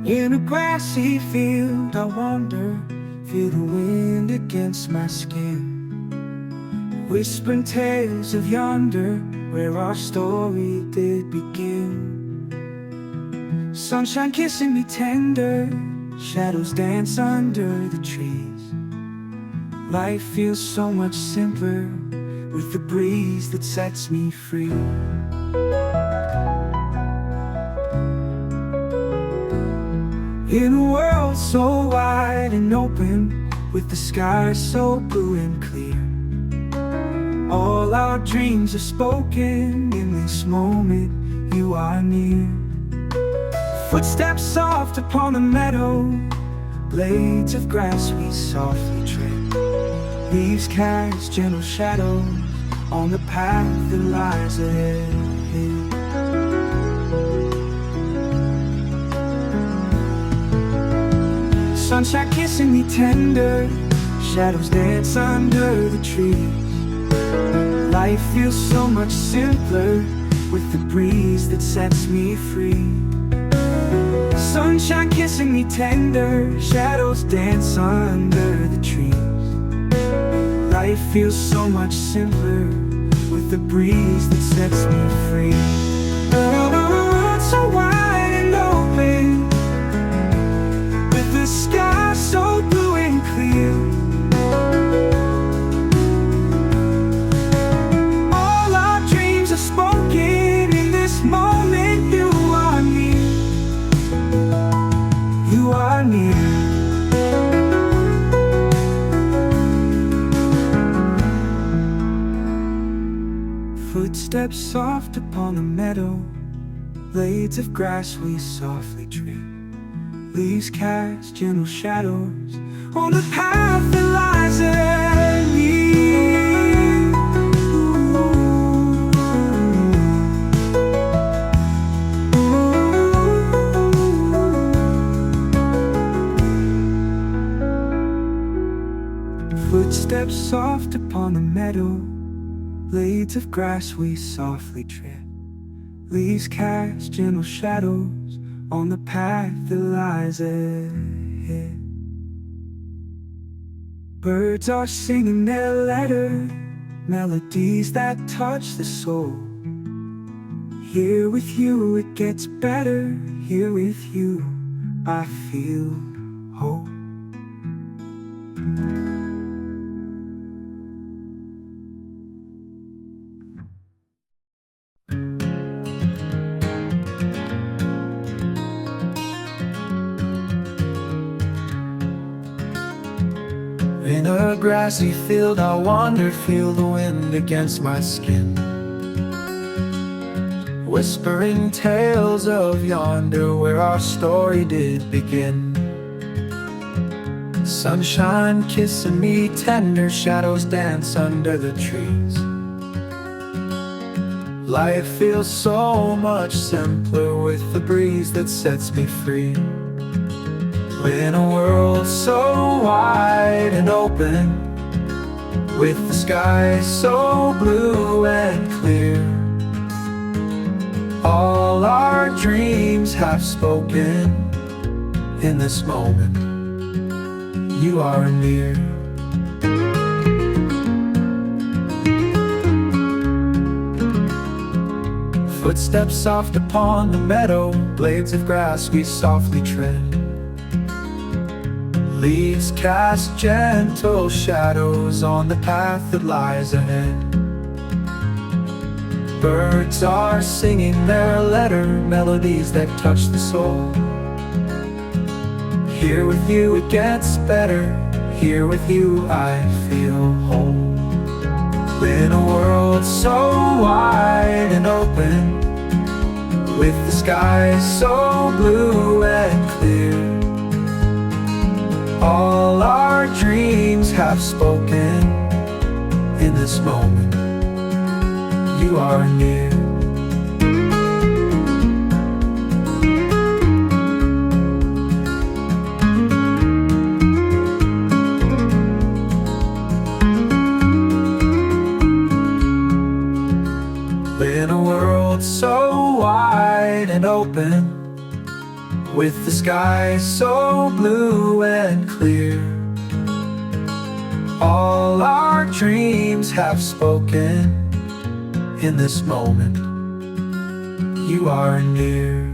In a grassy field I wander, feel the wind against my skin, whispering tales of yonder, where our story did begin. Sunshine kissing me tender, shadows dance under the trees. Life feels so much simpler with the breeze that sets me free. In a world so wide and open, with the sky so blue and clear, all our dreams are spoken. In this moment you are near. Footsteps soft upon the meadow, blades of grass we softly tread. Leaves cast gentle shadows on the path that lies ahead. Sunshine kissing me tender, shadows dance under the trees. Life feels so much simpler with the breeze that sets me free. Sunshine kissing me tender, shadows dance under the trees. Life feels so much simpler with the breeze that sets me free. The world so wide and open, with the sky so blue and clear. All our dreams are spoken. In this moment you are near. You are near. Footsteps soft upon the meadow, blades of grass we softly tread. Leaves cast gentle shadows on the path that lies ahead. Footsteps soft upon the meadow, blades of grass we softly tread. Leaves cast gentle shadows on the path that lies ahead. Birds are singing their letter, melodies that touch the soul. Here with you it gets better. Here with you I feel hope. In a grassy field I wander, feel the wind against my skin, whispering tales of yonder, where our story did begin. Sunshine kissing me tender, shadows dance under the trees. Life feels so much simpler with the breeze that sets me free. In a world so wide and open, with the sky so blue and clear, all our dreams have spoken. In this moment you are near. Footsteps soft upon the meadow, blades of grass we softly tread. Leaves cast gentle shadows on the path that lies ahead. Birds are singing their letter, melodies that touch the soul. Here with you it gets better. Here with you I feel whole. In a world so wide and open, with the sky so blue and clear, all our dreams have spoken. In this moment you are near. In a world so wide and open, with the sky so blue and clear. All our dreams have spoken. In this moment, you are near.